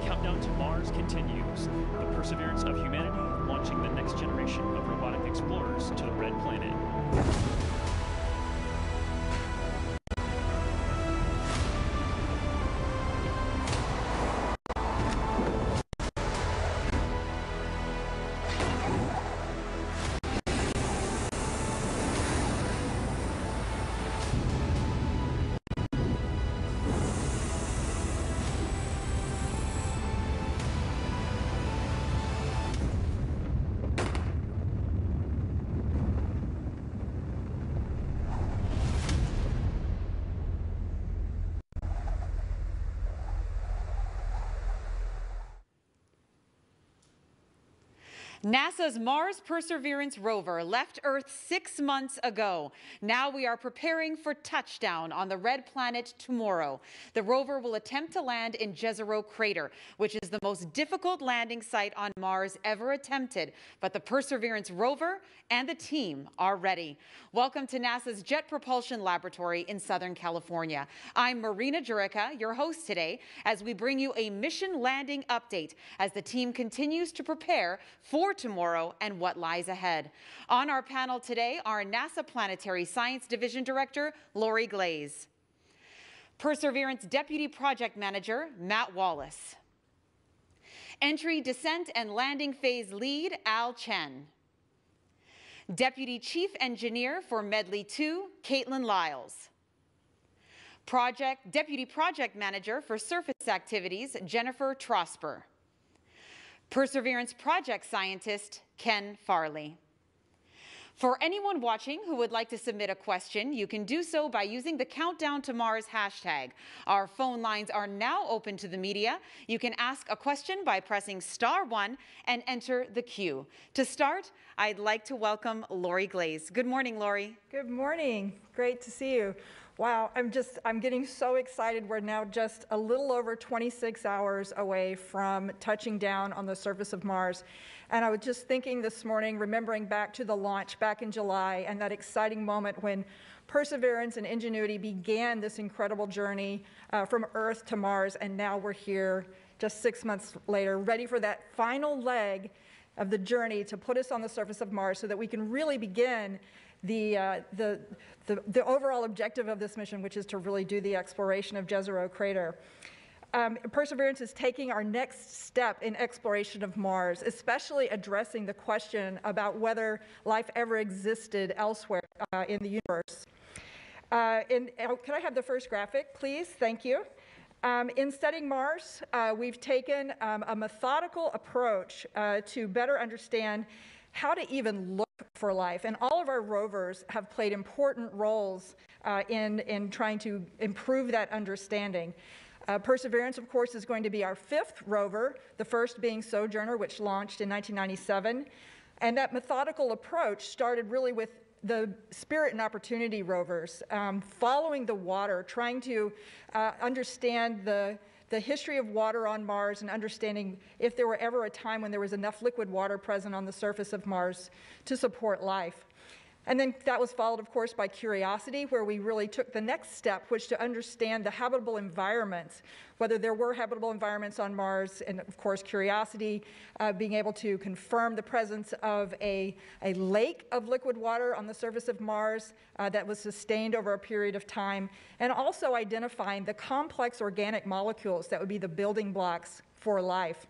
countdown to Mars continues. The perseverance of humanity launching the next generation of robotic explorers to the Red Planet. NASA's Mars Perseverance Rover left Earth 6 months ago. Now we are preparing for touchdown on the red planet tomorrow. The rover will attempt to land in Jezero Crater, which is the most difficult landing site on Mars ever attempted. But the Perseverance Rover and the team are ready. Welcome to NASA's Jet Propulsion Laboratory in Southern California. I'm Marina Jurica, your host today, as we bring you a mission landing update as the team continues to prepare for tomorrow and what lies ahead. On our panel today are NASA Planetary Science Division Director Lori Glaze, Perseverance Deputy Project Manager Matt Wallace, Entry, Descent, and Landing Phase Lead Al Chen, Deputy Chief Engineer for Medley 2 Caitlin Lyles, Deputy Project Manager for Surface Activities Jennifer Trosper, Perseverance Project Scientist Ken Farley. For anyone watching who would like to submit a question, you can do so by using the Countdown to Mars hashtag. Our phone lines are now open to the media. You can ask a question by pressing *1 and enter the queue. To start, I'd like to welcome Lori Glaze. Good morning, Lori. Good morning. Great to see you. Wow, I'm getting so excited. We're now just a little over 26 hours away from touching down on the surface of Mars. And I was just thinking this morning, remembering back to the launch back in July and that exciting moment when Perseverance and Ingenuity began this incredible journey from Earth to Mars. And now we're here just 6 months later, ready for that final leg of the journey to put us on the surface of Mars so that we can really begin the overall objective of this mission, which is to really do the exploration of Jezero Crater. Perseverance is taking our next step in exploration of Mars, especially addressing the question about whether life ever existed elsewhere in the universe. Can I have the first graphic, please? Thank you. In studying Mars, we've taken a methodical approach to better understand how to even look for life. And all of our rovers have played important roles in trying to improve that understanding. Perseverance, of course, is going to be our 5th rover, the first being Sojourner, which launched in 1997. And that methodical approach started really with the Spirit and Opportunity rovers, following the water, trying to understand the history of water on Mars and understanding if there were ever a time when there was enough liquid water present on the surface of Mars to support life. And then that was followed, of course, by Curiosity, where we really took the next step, which to understand the habitable environments, whether there were habitable environments on Mars, and of course, Curiosity being able to confirm the presence of a lake of liquid water on the surface of Mars that was sustained over a period of time, and also identifying the complex organic molecules that would be the building blocks for life.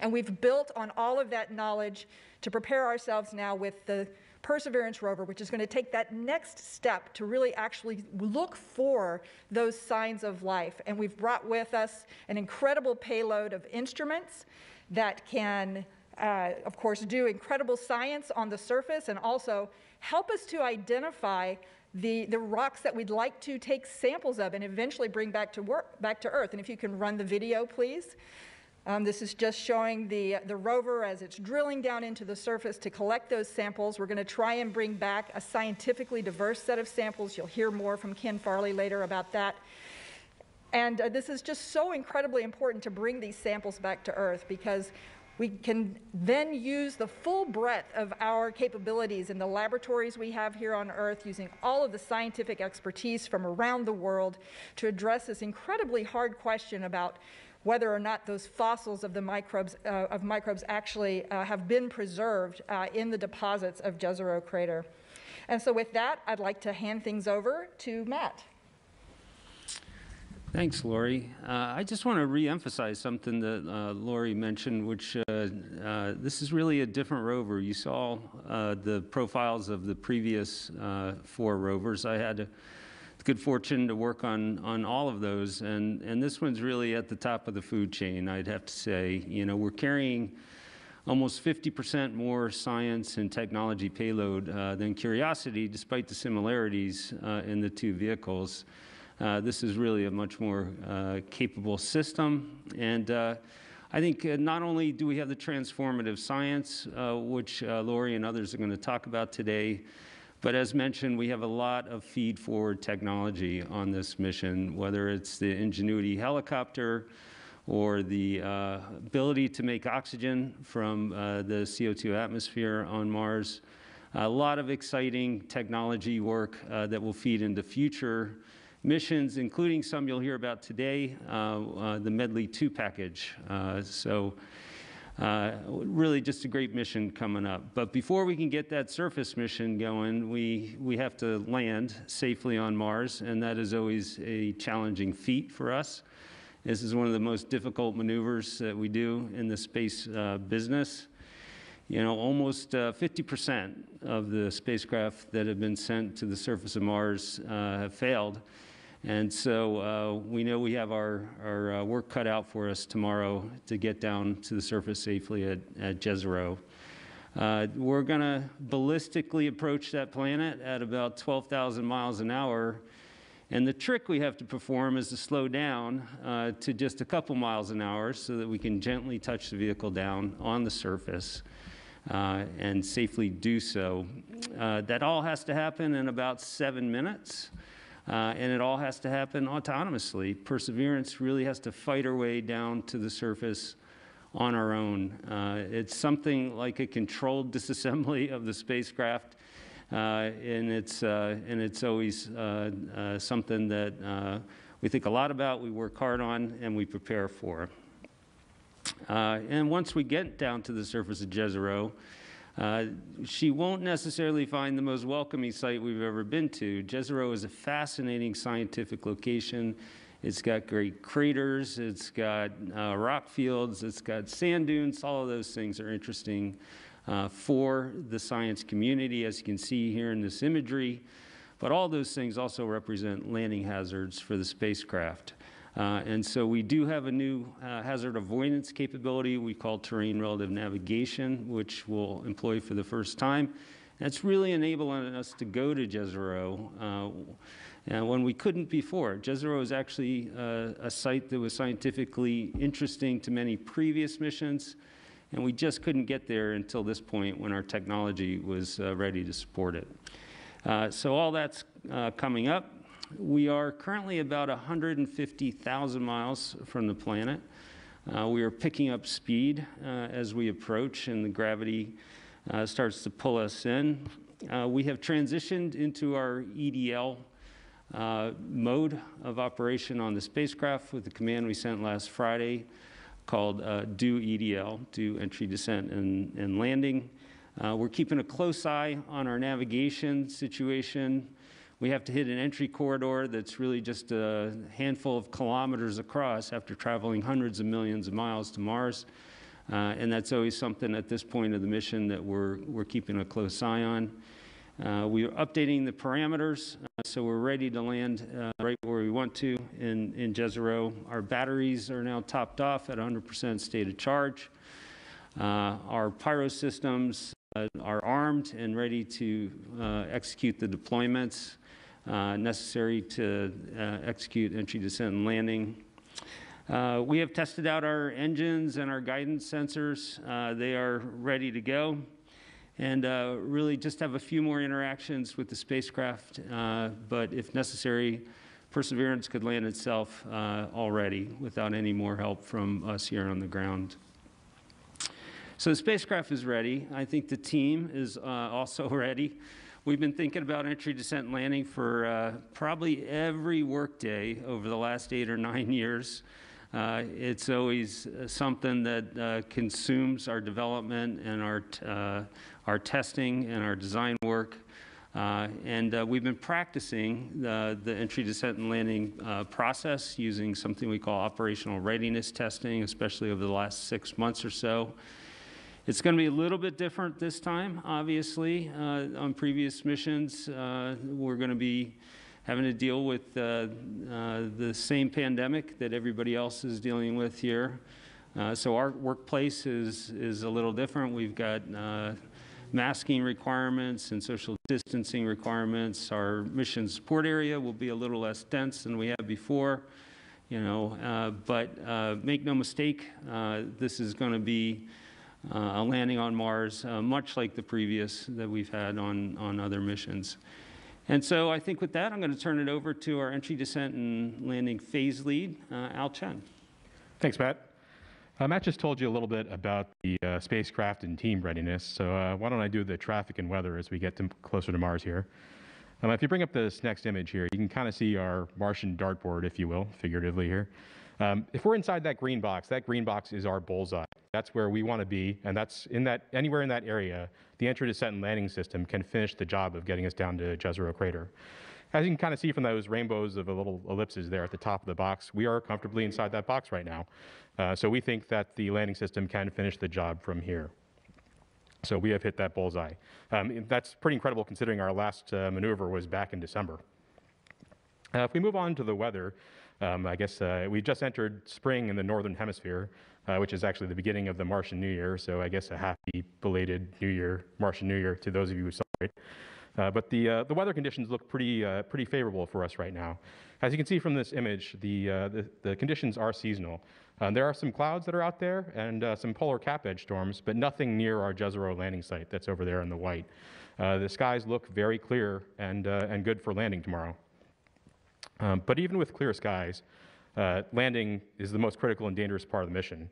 And we've built on all of that knowledge to prepare ourselves now with the Perseverance Rover, which is going to take that next step to really actually look for those signs of life. And we've brought with us an incredible payload of instruments that can, of course, do incredible science on the surface and also help us to identify the rocks that we'd like to take samples of and eventually bring back to Earth. And if you can run the video, please. This is just showing the rover as it's drilling down into the surface to collect those samples. We're going to try and bring back a scientifically diverse set of samples. You'll hear more from Ken Farley later about that. And this is just so incredibly important to bring these samples back to Earth because we can then use the full breadth of our capabilities in the laboratories we have here on Earth, using all of the scientific expertise from around the world to address this incredibly hard question about whether or not those fossils of the microbes actually have been preserved in the deposits of Jezero crater. And so with that, I'd like to hand things over to Matt. Thanks, Lori. I just want to re-emphasize something that Lori mentioned, which this is really a different rover. You saw the profiles of the previous 4 rovers. I had the good fortune to work on all of those, and this one's really at the top of the food chain, I'd have to say. You know, we're carrying almost 50% more science and technology payload than Curiosity, despite the similarities in the 2 vehicles. This is really a much more capable system, and I think not only do we have the transformative science, which Lori and others are going to talk about today, but as mentioned, we have a lot of feed-forward technology on this mission, whether it's the Ingenuity helicopter, or the ability to make oxygen from the CO2 atmosphere on Mars. A lot of exciting technology work that will feed into future missions, including some you'll hear about today, the Medley 2 package. Really just a great mission coming up. But before we can get that surface mission going, we have to land safely on Mars, and that is always a challenging feat for us. This is one of the most difficult maneuvers that we do in the space business. You know, almost 50% of the spacecraft that have been sent to the surface of Mars have failed. And so we know we have our work cut out for us tomorrow to get down to the surface safely at Jezero. We're going to ballistically approach that planet at about 12,000 miles an hour. And the trick we have to perform is to slow down to just a couple miles an hour so that we can gently touch the vehicle down on the surface and safely do so. That all has to happen in about 7 minutes, and it all has to happen autonomously. Perseverance really has to fight our way down to the surface on our own. It's something like a controlled disassembly of the spacecraft. And it's always something that we think a lot about, we work hard on, and we prepare for. And once we get down to the surface of Jezero, she won't necessarily find the most welcoming site we've ever been to. Jezero is a fascinating scientific location. It's got great craters, it's got rock fields, it's got sand dunes. All of those things are interesting for the science community, as you can see here in this imagery. But all those things also represent landing hazards for the spacecraft. And so we do have a new hazard avoidance capability we call terrain relative navigation, which we'll employ for the first time. And it's really enabling us to go to Jezero when we couldn't before. Jezero is actually a site that was scientifically interesting to many previous missions, and we just couldn't get there until this point when our technology was ready to support it. So all that's coming up. We are currently about 150,000 miles from the planet. We are picking up speed as we approach, and the gravity starts to pull us in. We have transitioned into our EDL mode of operation on the spacecraft with the command we sent last Friday called do EDL, do entry, descent, and landing. We're keeping a close eye on our navigation situation. We have to hit an entry corridor that's really just a handful of kilometers across after traveling hundreds of millions of miles to Mars. And that's always something at this point of the mission that we're keeping a close eye on. We are updating the parameters, so we're ready to land right where we want to in Jezero. Our batteries are now topped off at 100% state of charge. Our pyro systems are armed and ready to execute the deployments necessary to execute entry, descent, and landing. We have tested out our engines and our guidance sensors. They are ready to go. And really just have a few more interactions with the spacecraft, but if necessary, Perseverance could land itself already without any more help from us here on the ground. So the spacecraft is ready. I think the team is also ready. We've been thinking about entry, descent, and landing for probably every workday over the last 8 or 9 years. It's always something that consumes our development and our testing and our design work. We've been practicing the entry, descent, and landing process using something we call operational readiness testing, especially over the last 6 months or so. It's going to be a little bit different this time, obviously. On previous missions, we're going to be having to deal with the same pandemic that everybody else is dealing with here. So our workplace is a little different. We've got masking requirements and social distancing requirements. Our mission support area will be a little less dense than we had before, but make no mistake, this is going to be a landing on Mars, much like the previous that we've had on other missions. And so I think with that, I'm going to turn it over to our entry, descent, and landing phase lead, Al Chen. Thanks, Matt. Matt just told you a little bit about the spacecraft and team readiness, so why don't I do the traffic and weather as we get closer to Mars here. If you bring up this next image here, you can kind of see our Martian dartboard, if you will, figuratively here. If we're inside that green box is our bullseye. That's where we want to be, and that's anywhere in that area, the entry, descent, and landing system can finish the job of getting us down to Jezero Crater. As you can kind of see from those rainbows of little ellipses there at the top of the box, we are comfortably inside that box right now. So we think that the landing system can finish the job from here. So we have hit that bullseye. That's pretty incredible considering our last maneuver was back in December. If we move on to the weather, I guess we just entered spring in the northern hemisphere, which is actually the beginning of the Martian New Year. So I guess a happy belated New Year, Martian New Year to those of you who celebrate. But the weather conditions look pretty favorable for us right now. As you can see from this image, the conditions are seasonal. There are some clouds that are out there and some polar cap edge storms, but nothing near our Jezero landing site that's over there in the white. The skies look very clear and good for landing tomorrow. But even with clear skies, landing is the most critical and dangerous part of the mission.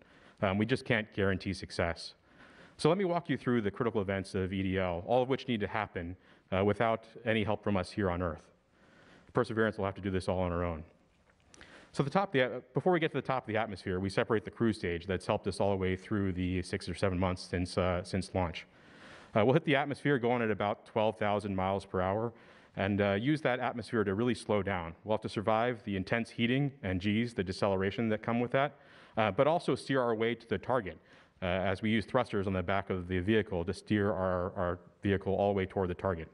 We just can't guarantee success. So let me walk you through the critical events of EDL, all of which need to happen without any help from us here on Earth. Perseverance will have to do this all on our own. So before we get to the top of the atmosphere, we separate the cruise stage that's helped us all the way through the 6 or 7 months since launch. We'll hit the atmosphere going at about 12,000 miles per hour and use that atmosphere to really slow down. We'll have to survive the intense heating and G's, the deceleration that come with that, but also steer our way to the target as we use thrusters on the back of the vehicle to steer our vehicle all the way toward the target.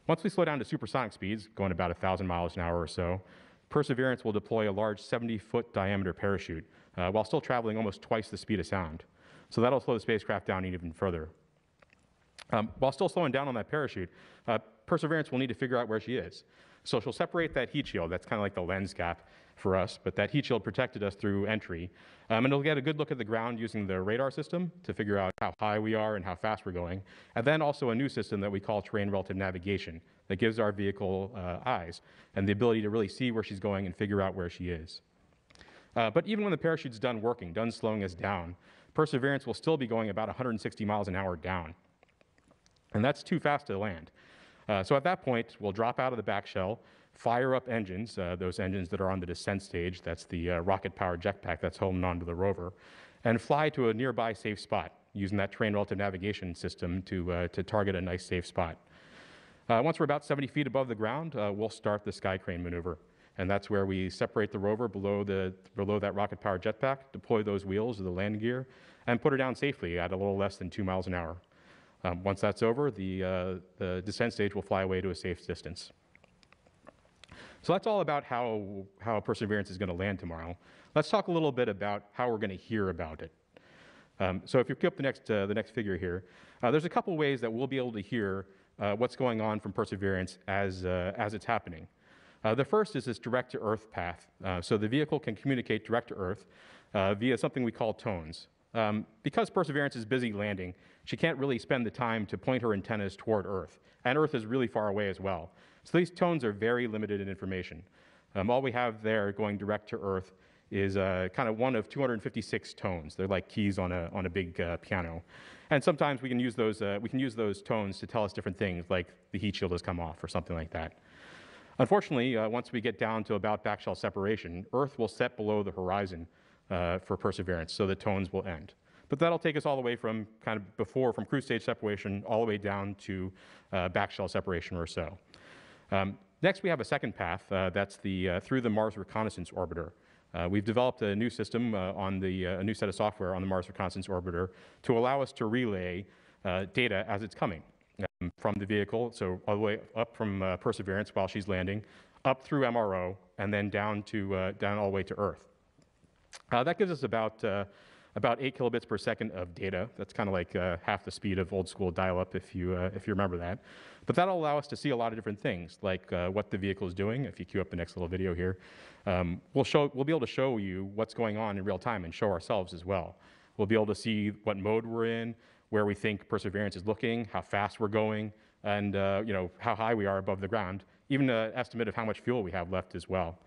Once we slow down to supersonic speeds, going about 1,000 miles an hour or so, Perseverance will deploy a large 70-foot diameter parachute while still traveling almost twice the speed of sound. So that'll slow the spacecraft down even further. While still slowing down on that parachute, Perseverance will need to figure out where she is. So she'll separate that heat shield, that's kind of like the lens cap for us, but that heat shield protected us through entry. And it'll get a good look at the ground using the radar system to figure out how high we are and how fast we're going. And then also a new system that we call terrain relative navigation that gives our vehicle eyes and the ability to really see where she's going and figure out where she is. But even when the parachute's done working, done slowing us down, Perseverance will still be going about 160 miles an hour down. And that's too fast to land. So at that point, we'll drop out of the back shell, fire up engines, those engines that are on the descent stage, that's the rocket-powered jetpack that's holding onto the rover, and fly to a nearby safe spot using that terrain relative navigation system to target a nice safe spot. Once we're about 70 feet above the ground, we'll start the sky crane maneuver. And that's where we separate the rover below that rocket-powered jetpack, deploy those wheels of the landing gear, and put her down safely at a little less than 2 miles an hour. Once that's over, the descent stage will fly away to a safe distance. So that's all about how Perseverance is going to land tomorrow. Let's talk a little bit about how we're going to hear about it. So if you pick up the next figure here, there's a couple ways that we'll be able to hear what's going on from Perseverance as it's happening. The first is this direct-to-Earth path. So the vehicle can communicate direct to Earth via something we call tones. Because Perseverance is busy landing, she can't really spend the time to point her antennas toward Earth, and Earth is really far away as well. So these tones are very limited in information. All we have there going direct to Earth is kind of one of 256 tones. They're like keys on a big piano. And sometimes we can use those tones to tell us different things, like the heat shield has come off or something like that. Unfortunately, once we get down to about backshell separation, Earth will set below the horizon for Perseverance, so the tones will end. But that'll take us all the way from from cruise stage separation all the way down to backshell separation or so. Next, we have a second path, that's through the Mars Reconnaissance Orbiter. We've developed a new system a new set of software on the Mars Reconnaissance Orbiter to allow us to relay data as it's coming from the vehicle, so all the way up from Perseverance while she's landing, up through MRO, and then down all the way to Earth. That gives us about 8 kilobits per second of data. That's kind of like half the speed of old school dial-up, if you remember that. But that'll allow us to see a lot of different things, like what the vehicle is doing. If you queue up the next little video here, we'll be able to show you what's going on in real time and show ourselves as well. We'll be able to see what mode we're in, where we think Perseverance is looking, how fast we're going, and how high we are above the ground, even an estimate of how much fuel we have left as well.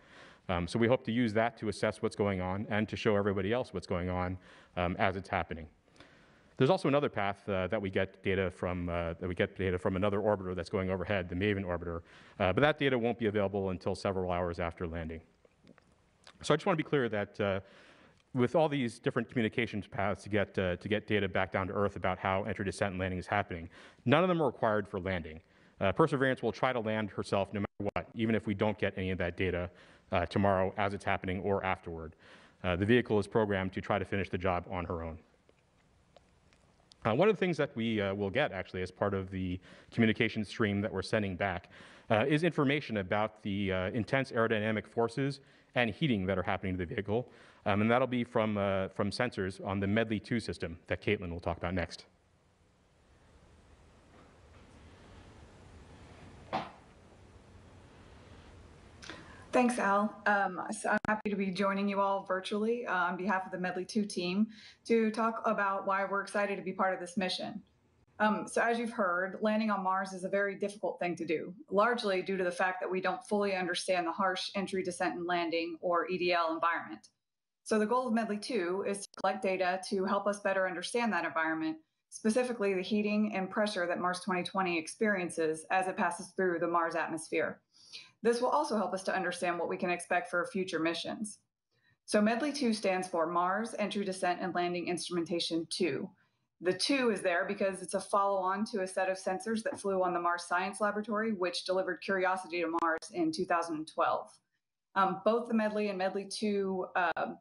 So we hope to use that to assess what's going on and to show everybody else what's going on as it's happening. There's also another path that we get data from another orbiter that's going overhead, the Maven orbiter, but that data won't be available until several hours after landing. So I just want to be clear that with all these different communications paths to get data back down to Earth about how entry, descent, and landing is happening, none of them are required for landing. Perseverance will try to land herself no matter what, even if we don't get any of that data tomorrow as it's happening or afterward. The vehicle is programmed to try to finish the job on her own. One of the things that we will get, actually, as part of the communication stream that we're sending back is information about the intense aerodynamic forces and heating that are happening to the vehicle, and that'll be from sensors on the Medley 2 system that Caitlin will talk about next. Thanks, Al. So I'm happy to be joining you all virtually on behalf of the Medley 2 team to talk about why we're excited to be part of this mission. So as you've heard, landing on Mars is a very difficult thing to do, largely due to the fact that we don't fully understand the harsh entry, descent, and landing, or EDL environment. So the goal of Medley 2 is to collect data to help us better understand that environment, specifically the heating and pressure that Mars 2020 experiences as it passes through the Mars atmosphere. This will also help us to understand what we can expect for future missions. So Medley 2 stands for Mars Entry, Descent, and Landing Instrumentation 2. The 2 is there because it's a follow-on to a set of sensors that flew on the Mars Science Laboratory, which delivered Curiosity to Mars in 2012. Both the Medley and Medley 2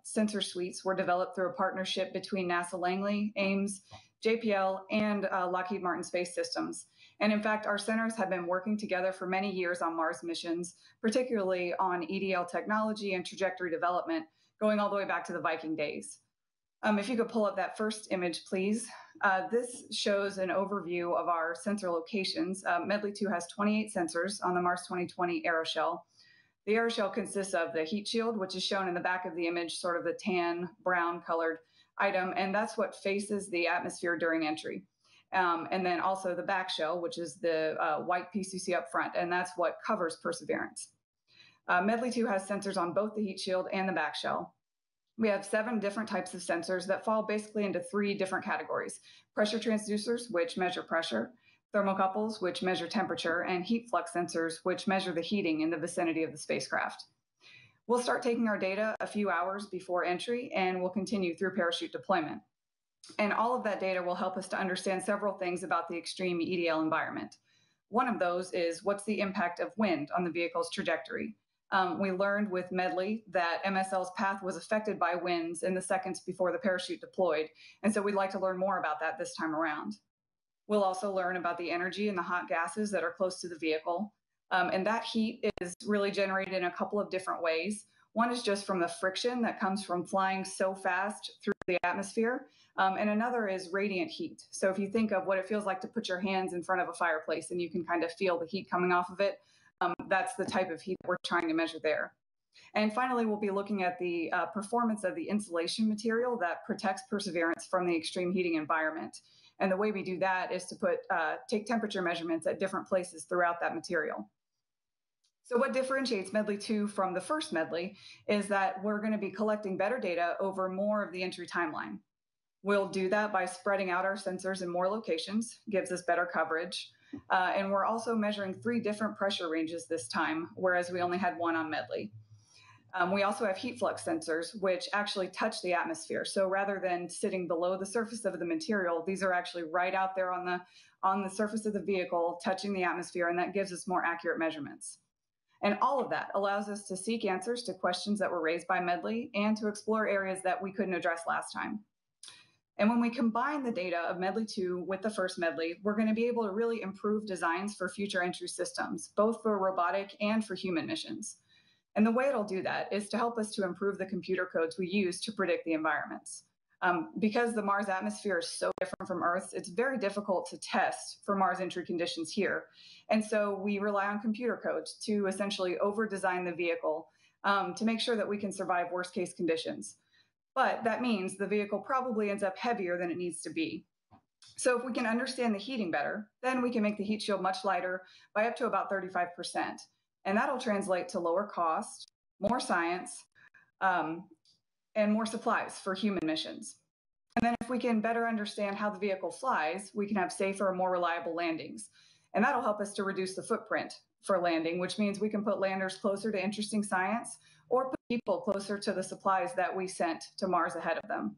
sensor suites were developed through a partnership between NASA Langley, Ames, JPL, and Lockheed Martin Space Systems. And in fact, our centers have been working together for many years on Mars missions, particularly on EDL technology and trajectory development, going all the way back to the Viking days. If you could pull up that first image, please. This shows an overview of our sensor locations. Medley 2 has 28 sensors on the Mars 2020 aeroshell. The aeroshell consists of the heat shield, which is shown in the back of the image, sort of the tan, brown colored item, and that's what faces the atmosphere during entry. And then also the back shell, which is the white piece you see up front, and that's what covers Perseverance. Medley 2 has sensors on both the heat shield and the back shell. We have 7 different types of sensors that fall basically into 3 different categories: pressure transducers, which measure pressure, thermocouples, which measure temperature, and heat flux sensors, which measure the heating in the vicinity of the spacecraft. We'll start taking our data a few hours before entry, and we'll continue through parachute deployment. And all of that data will help us to understand several things about the extreme EDL environment. One of those is what's the impact of wind on the vehicle's trajectory. We learned with Medley that MSL's path was affected by winds in the seconds before the parachute deployed, and so we'd like to learn more about that this time around. We'll also learn about the energy and the hot gases that are close to the vehicle, and that heat is really generated in a couple of different ways. One is just from the friction that comes from flying so fast through the atmosphere, and another is radiant heat. So if you think of what it feels like to put your hands in front of a fireplace and you can kind of feel the heat coming off of it, that's the type of heat that we're trying to measure there. And finally, we'll be looking at the performance of the insulation material that protects Perseverance from the extreme heating environment. And the way we do that is to take temperature measurements at different places throughout that material. So what differentiates Medley 2 from the first Medley is that we're going to be collecting better data over more of the entry timeline. We'll do that by spreading out our sensors in more locations, gives us better coverage. And we're also measuring 3 different pressure ranges this time, whereas we only had 1 on Medley. We also have heat flux sensors, which actually touch the atmosphere. So rather than sitting below the surface of the material, these are actually right out there on the surface of the vehicle, touching the atmosphere, and that gives us more accurate measurements. And all of that allows us to seek answers to questions that were raised by Medley and to explore areas that we couldn't address last time. And when we combine the data of Medley 2 with the first Medley, we're going to be able to really improve designs for future entry systems, both for robotic and for human missions. And the way it'll do that is to help us to improve the computer codes we use to predict the environments. Because the Mars atmosphere is so different from Earth's, it's very difficult to test for Mars entry conditions here. And so we rely on computer codes to essentially over-design the vehicle to make sure that we can survive worst-case conditions. But that means the vehicle probably ends up heavier than it needs to be. So if we can understand the heating better, then we can make the heat shield much lighter by up to about 35%. And that'll translate to lower cost, more science, and more supplies for human missions. And then if we can better understand how the vehicle flies, we can have safer and more reliable landings. And that'll help us to reduce the footprint for landing, which means we can put landers closer to interesting science or put people closer to the supplies that we sent to Mars ahead of them.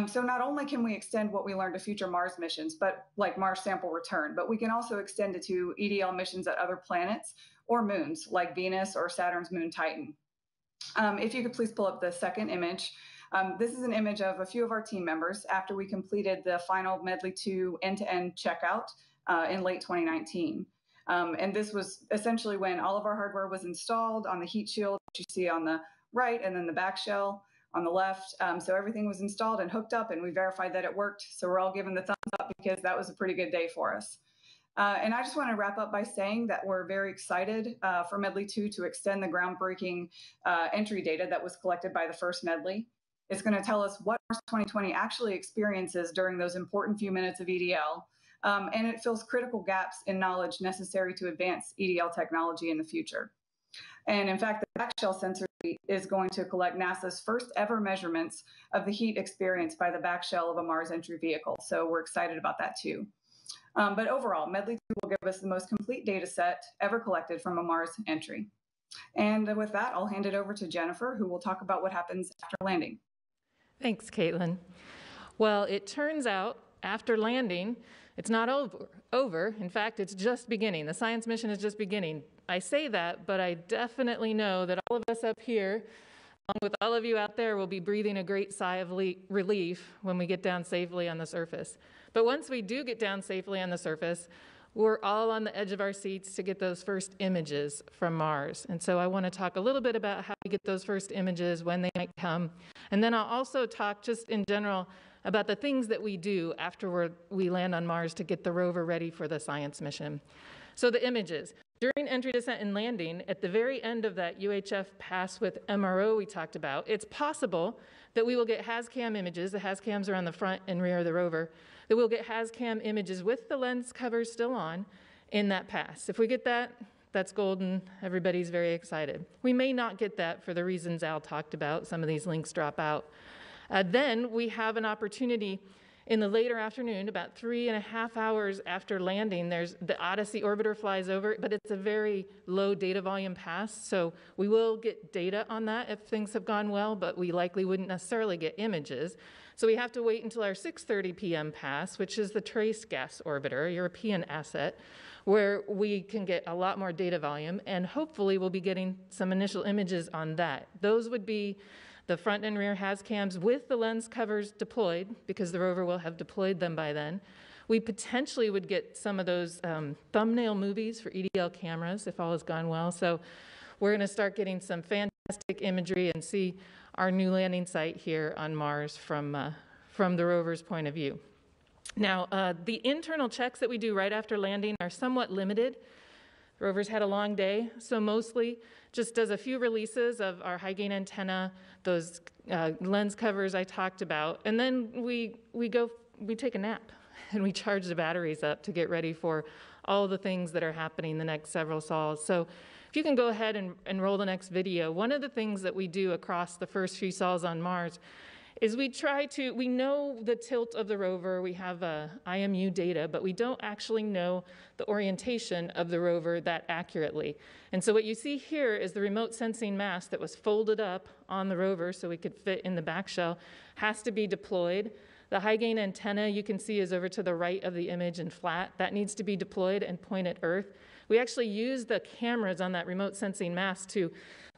So not only can we extend what we learned to future Mars missions, but like Mars sample return, but we can also extend it to EDL missions at other planets or moons like Venus or Saturn's moon Titan. If you could please pull up the second image. This is an image of a few of our team members after we completed the final Medley 2 end-to-end checkout in late 2019. And this was essentially when all of our hardware was installed on the heat shield, which you see on the right, and then the back shell on the left. So everything was installed and hooked up, and we verified that it worked. So we're all giving the thumbs up because that was a pretty good day for us. And I just want to wrap up by saying that we're very excited for Medley 2 to extend the groundbreaking entry data that was collected by the first Medley. It's going to tell us what Mars 2020 actually experiences during those important few minutes of EDL. And it fills critical gaps in knowledge necessary to advance EDL technology in the future. And in fact, the back shell sensor is going to collect NASA's first ever measurements of the heat experienced by the back shell of a Mars entry vehicle. So we're excited about that too. But overall, Medley 2 will give us the most complete data set ever collected from a Mars entry. And with that, I'll hand it over to Jennifer, who will talk about what happens after landing. Thanks, Caitlin. Well, it turns out after landing, it's not over. In fact, it's just beginning. The science mission is just beginning. I say that, but I definitely know that all of us up here, along with all of you out there, will be breathing a great sigh of relief when we get down safely on the surface. But once we do get down safely on the surface, we're all on the edge of our seats to get those first images from Mars. And so I want to talk a little bit about how we get those first images, when they might come. And then I'll also talk just in general about the things that we do after we land on Mars to get the rover ready for the science mission. So the images. During entry, descent, and landing, at the very end of that UHF pass with MRO we talked about, it's possible that we will get HazCam images. The HazCams are on the front and rear of the rover. That we'll get HazCam images with the lens covers still on in that pass. If we get that, that's golden. Everybody's very excited. We may not get that for the reasons Al talked about. Some of these links drop out. Then we have an opportunity in the later afternoon, about 3.5 hours after landing. There's the Odyssey orbiter flies over, but it's a very low data volume pass, so we will get data on that if things have gone well, but we likely wouldn't necessarily get images. So we have to wait until our 6:30 p.m. pass, which is the Trace Gas Orbiter, a European asset, where we can get a lot more data volume, and hopefully we'll be getting some initial images on that. Those would be the front and rear HazCams with the lens covers deployed, because the rover will have deployed them by then. We potentially would get some of those thumbnail movies for EDL cameras if all has gone well. So we're going to start getting some fantastic imagery and see our new landing site here on Mars from the rover's point of view. Now, the internal checks that we do right after landing are somewhat limited. The rover's had a long day, so mostly just does a few releases of our high gain antenna, those lens covers I talked about, and then we take a nap and we charge the batteries up to get ready for all the things that are happening the next several sols. So if you can go ahead and roll the next video, one of the things that we do across the first few sols on Mars is we know the tilt of the rover, we have IMU data, but we don't actually know the orientation of the rover that accurately. And so what you see here is the remote sensing mast that was folded up on the rover so we could fit in the back shell, has to be deployed. The high gain antenna you can see is over to the right of the image and flat. That needs to be deployed and point at Earth. We actually use the cameras on that remote sensing mast to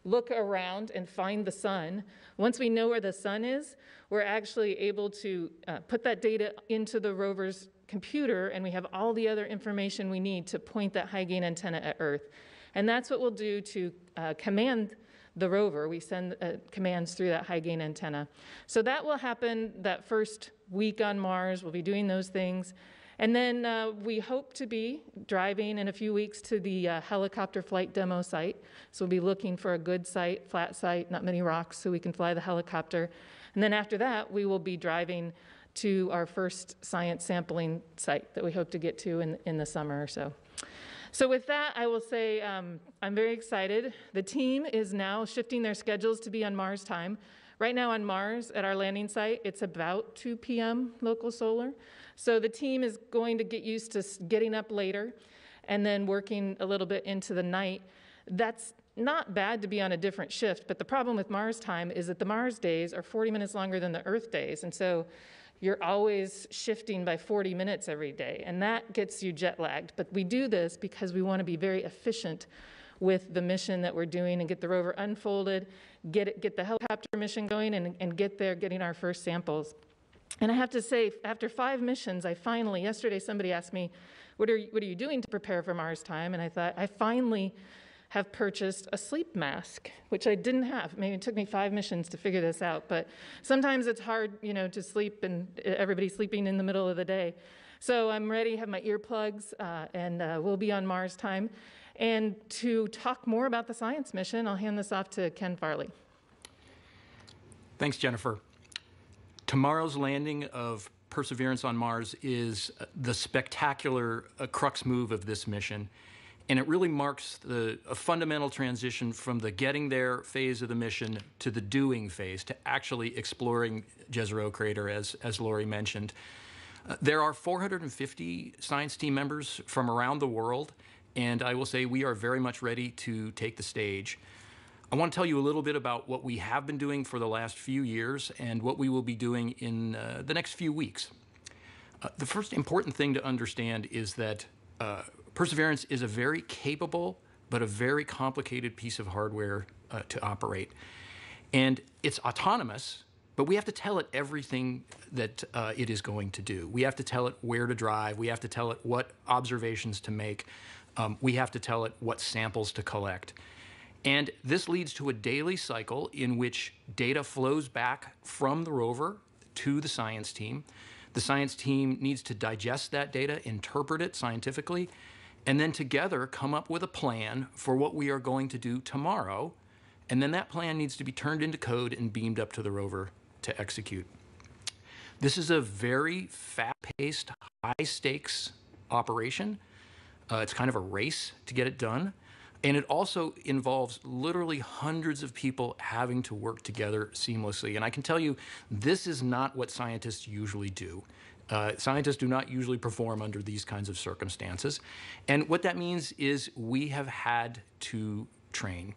look around and find the sun. Once we know where the sun is, we're actually able to put that data into the rover's computer, and we have all the other information we need to point that high gain antenna at Earth. And that's what we'll do to command the rover. We send commands through that high gain antenna. So that will happen that first week on Mars. We'll be doing those things. And then we hope to be driving in a few weeks to the helicopter flight demo site. So we'll be looking for a good site, flat site, not many rocks, so we can fly the helicopter. And then after that, we will be driving to our first science sampling site that we hope to get to in the summer or so. So with that, I will say I'm very excited. The team is now shifting their schedules to be on Mars time. Right now on Mars, at our landing site, it's about 2 p.m. local solar. So the team is going to get used to getting up later and then working a little bit into the night. That's not bad to be on a different shift, but the problem with Mars time is that the Mars days are 40 minutes longer than the Earth days, and so you're always shifting by 40 minutes every day, and that gets you jet lagged. But we do this because we want to be very efficient with the mission that we're doing and get the rover unfolded, get the helicopter mission going, and get there getting our first samples. And I have to say, after 5 missions, yesterday somebody asked me, what are you doing to prepare for Mars time? And I thought, I finally have purchased a sleep mask, which I didn't have. Maybe it took me 5 missions to figure this out, but sometimes it's hard, to sleep and everybody's sleeping in the middle of the day. So I'm ready, have my earplugs, and we'll be on Mars time. And to talk more about the science mission, I'll hand this off to Ken Farley. Thanks, Jennifer. Tomorrow's landing of Perseverance on Mars is the spectacular crux move of this mission. And it really marks a fundamental transition from the getting there phase of the mission to the doing phase, to actually exploring Jezero Crater, as Lori mentioned. There are 450 science team members from around the world, and I will say we are very much ready to take the stage. I want to tell you a little bit about what we have been doing for the last few years and what we will be doing in the next few weeks. The first important thing to understand is that Perseverance is a very capable but a very complicated piece of hardware to operate. And it's autonomous, but we have to tell it everything that it is going to do. We have to tell it where to drive. We have to tell it what observations to make. We have to tell it what samples to collect. And this leads to a daily cycle in which data flows back from the rover to the science team. The science team needs to digest that data, interpret it scientifically, and then together come up with a plan for what we are going to do tomorrow. And then that plan needs to be turned into code and beamed up to the rover to execute. This is a very fast-paced, high-stakes operation. It's kind of a race to get it done. And it also involves literally hundreds of people having to work together seamlessly. And I can tell you, this is not what scientists usually do. Scientists do not usually perform under these kinds of circumstances. And what that means is we have had to train.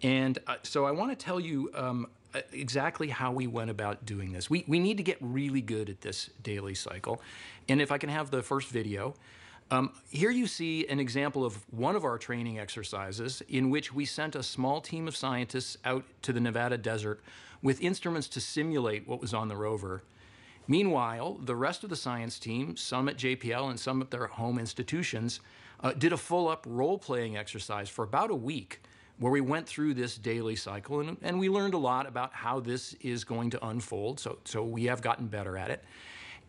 And so I want to tell you exactly how we went about doing this. We need to get really good at this daily cycle. And if I can have the first video. Here you see an example of one of our training exercises in which we sent a small team of scientists out to the Nevada desert with instruments to simulate what was on the rover. Meanwhile, the rest of the science team, some at JPL and some at their home institutions, did a full-up role-playing exercise for about a week where we went through this daily cycle, and we learned a lot about how this is going to unfold, so we have gotten better at it.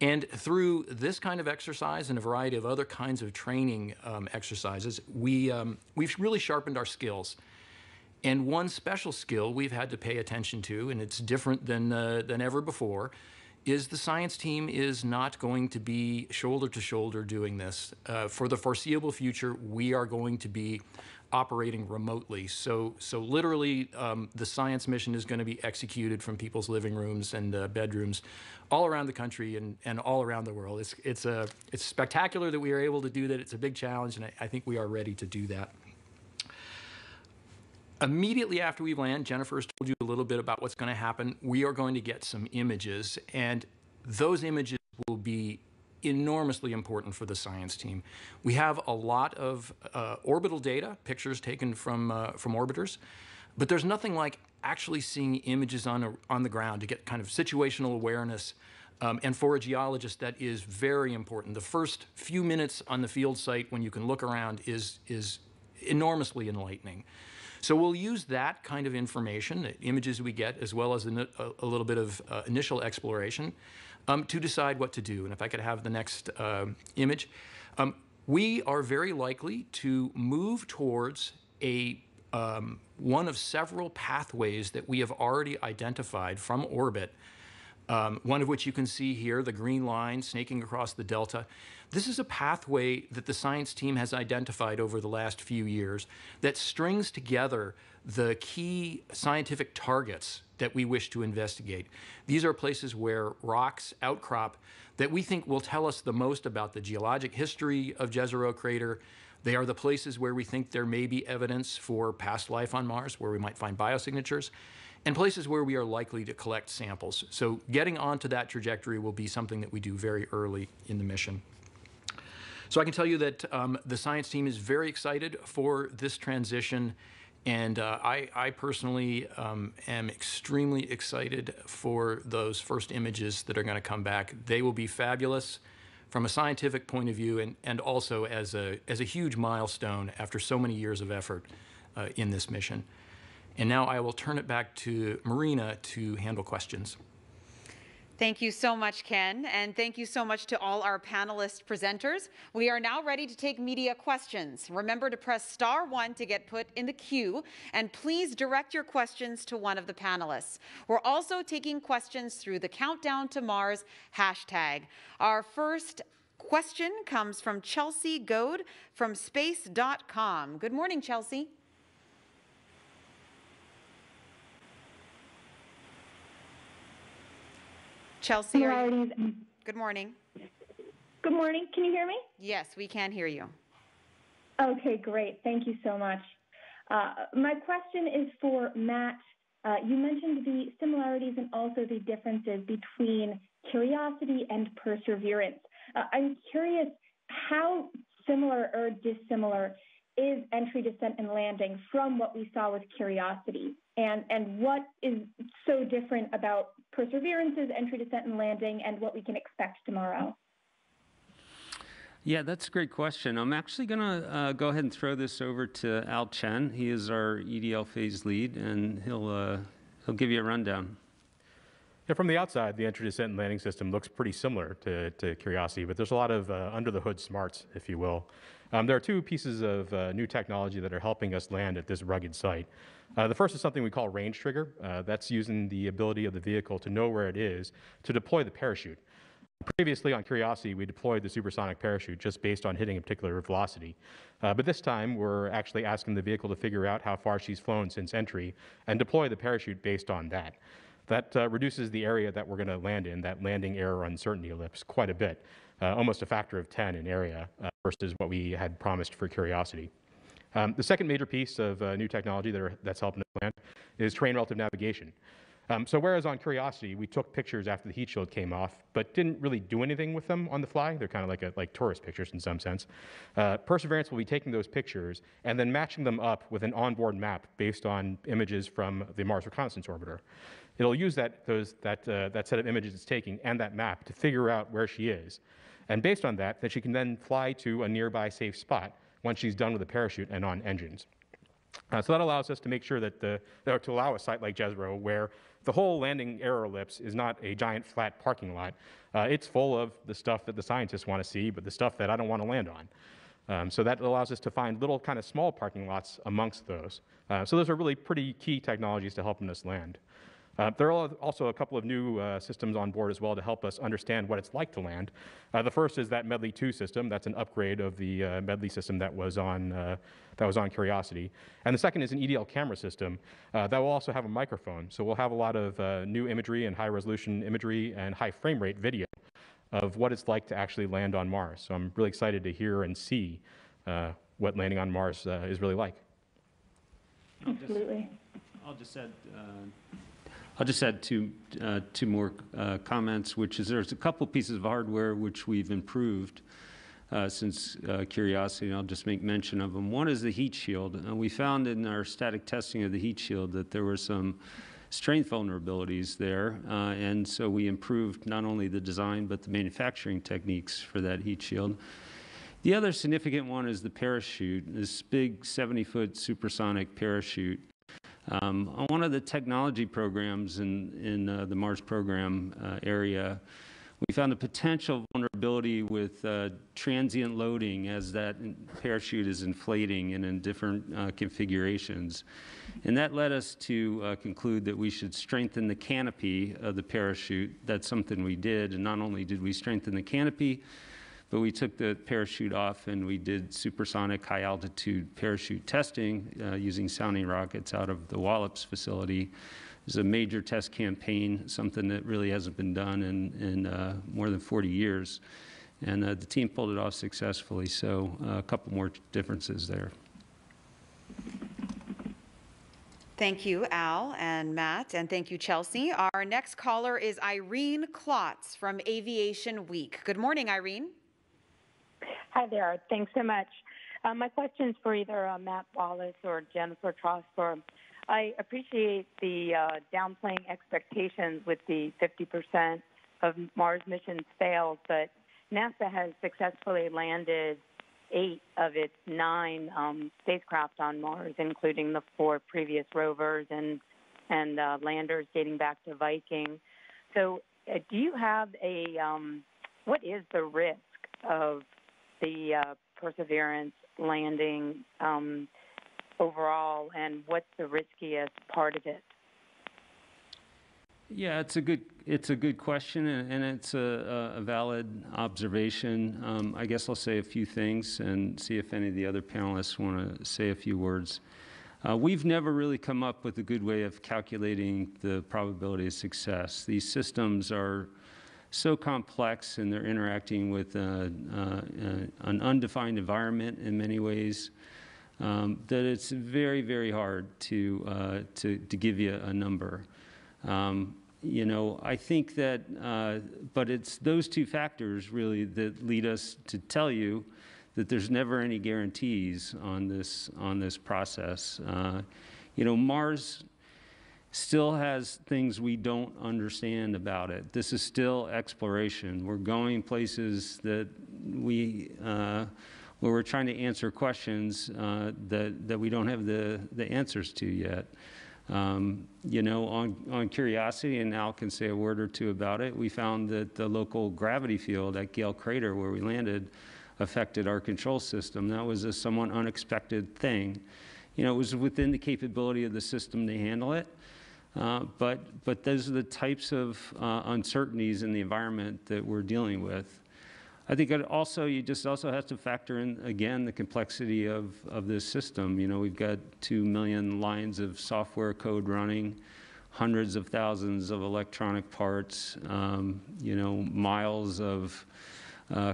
And through this kind of exercise and a variety of other kinds of training exercises, we've really sharpened our skills. And one special skill we've had to pay attention to, and it's different than ever before, is the science team is not going to be shoulder to shoulder doing this. For the foreseeable future, we are going to be operating remotely. So literally, the science mission is going to be executed from people's living rooms and bedrooms all around the country and all around the world. It's spectacular that we are able to do that. It's a big challenge, and I think we are ready to do that. Immediately after we land, Jennifer has told you a little bit about what's going to happen. We are going to get some images, and those images will be enormously important for the science team. We have a lot of orbital data, pictures taken from orbiters, but there's nothing like actually seeing images on the ground to get kind of situational awareness. And for a geologist, that is very important. The first few minutes on the field site when you can look around is enormously enlightening. So we'll use that kind of information, the images we get, as well as a little bit of initial exploration, to decide what to do. And if I could have the next image. We are very likely to move towards one of several pathways that we have already identified from orbit, one of which you can see here, the green line snaking across the delta. This is a pathway that the science team has identified over the last few years that strings together the key scientific targets that we wish to investigate. These are places where rocks outcrop that we think will tell us the most about the geologic history of Jezero Crater. They are the places where we think there may be evidence for past life on Mars, where we might find biosignatures, and places where we are likely to collect samples. So getting onto that trajectory will be something that we do very early in the mission. So I can tell you that the science team is very excited for this transition, and I personally am extremely excited for those first images that are going to come back. They will be fabulous from a scientific point of view, and also as a huge milestone after so many years of effort in this mission. And now I will turn it back to Marina to handle questions. Thank you so much, Ken, and thank you so much to all our panelist presenters. We are now ready to take media questions. Remember to press *1 to get put in the queue, and please direct your questions to one of the panelists. We're also taking questions through the Countdown to Mars hashtag. Our first question comes from Chelsea Goad from space.com. Good morning, Chelsea. Chelsea, good morning. Good morning. Can you hear me? Yes, we can hear you. Okay, great. Thank you so much. My question is for Matt. You mentioned the similarities and also the differences between Curiosity and Perseverance. I'm curious, how similar or dissimilar is entry, descent, and landing from what we saw with Curiosity? And what is so different about Perseverance's entry, descent, and landing and what we can expect tomorrow? Yeah, that's a great question. I'm actually going to go ahead and throw this over to Al Chen. He is our EDL phase lead, and he'll give you a rundown. Yeah, from the outside, the entry, descent, and landing system looks pretty similar to Curiosity, but there's a lot of under-the-hood smarts, if you will. There are two pieces of new technology that are helping us land at this rugged site. The first is something we call range trigger. That's using the ability of the vehicle to know where it is to deploy the parachute. Previously on Curiosity, we deployed the supersonic parachute just based on hitting a particular velocity. But this time, we're actually asking the vehicle to figure out how far she's flown since entry and deploy the parachute based on that. That reduces the area that we're going to land in, that landing error uncertainty ellipse, quite a bit, almost a factor of 10 in area versus what we had promised for Curiosity. The second major piece of new technology that's helping us land is terrain relative navigation. So whereas on Curiosity, we took pictures after the heat shield came off, but didn't really do anything with them on the fly. They're kind of like tourist pictures in some sense. Perseverance will be taking those pictures and then matching them up with an onboard map based on images from the Mars Reconnaissance Orbiter. It'll use that set of images it's taking and that map to figure out where she is. And based on that, she can then fly to a nearby safe spot once she's done with the parachute and on engines. So that allows us to make sure that to allow a site like Jezero, where the whole landing error ellipse is not a giant flat parking lot. It's full of the stuff that the scientists want to see, but the stuff that I don't want to land on. So that allows us to find little kind of small parking lots amongst those. So those are really pretty key technologies to helping us land. There are also a couple of new systems on board as well to help us understand what it's like to land. The first is that Medley 2 system. That's an upgrade of the Medley system that was on Curiosity. And the second is an EDL camera system that will also have a microphone. So we'll have a lot of new imagery and high-resolution imagery and high frame rate video of what it's like to actually land on Mars. So I'm really excited to hear and see what landing on Mars is really like. Absolutely. I'll just add two more comments, which is there's a couple pieces of hardware which we've improved since Curiosity, and I'll just make mention of them. One is the heat shield. We found in our static testing of the heat shield that there were some strength vulnerabilities there, and so we improved not only the design but the manufacturing techniques for that heat shield. The other significant one is the parachute, this big 70-foot supersonic parachute. On one of the technology programs in the Mars program area, we found a potential vulnerability with transient loading as that parachute is inflating and in different configurations. And that led us to conclude that we should strengthen the canopy of the parachute. That's something we did, and not only did we strengthen the canopy, but we took the parachute off and we did supersonic high altitude parachute testing using sounding rockets out of the Wallops facility. It was a major test campaign, something that really hasn't been done in more than 40 years. And the team pulled it off successfully, so a couple more differences there. Thank you, Al and Matt, and thank you, Chelsea. Our next caller is Irene Klotz from Aviation Week. Good morning, Irene. Hi there. Thanks so much. My question is for either Matt Wallace or Jennifer Trosper. I appreciate the downplaying expectations with the 50% of Mars missions failed, but NASA has successfully landed 8 of its 9 spacecraft on Mars, including the 4 previous rovers and landers dating back to Viking. So do you have what is the risk of the Perseverance landing overall, and what's the riskiest part of it? Yeah, it's a good question, and it's a valid observation. I guess I'll say a few things and see if any of the other panelists want to say a few words. We've never really come up with a good way of calculating the probability of success. These systems are so complex, and they're interacting with an undefined environment in many ways that it's very, very hard to give you a number. You know, I think that, but it's those two factors really that lead us to tell you that there's never any guarantees on this process. You know, Mars still has things we don't understand about it. This is still exploration. We're going places that where we're trying to answer questions that we don't have the answers to yet. You know, on Curiosity, and Al can say a word or two about it, we found that the local gravity field at Gale Crater where we landed affected our control system. That was a somewhat unexpected thing. You know, it was within the capability of the system to handle it. But those are the types of uncertainties in the environment that we're dealing with. I think you just also have to factor in, again, the complexity of this system. You know, we've got 2 million lines of software code running, hundreds of thousands of electronic parts, you know, miles of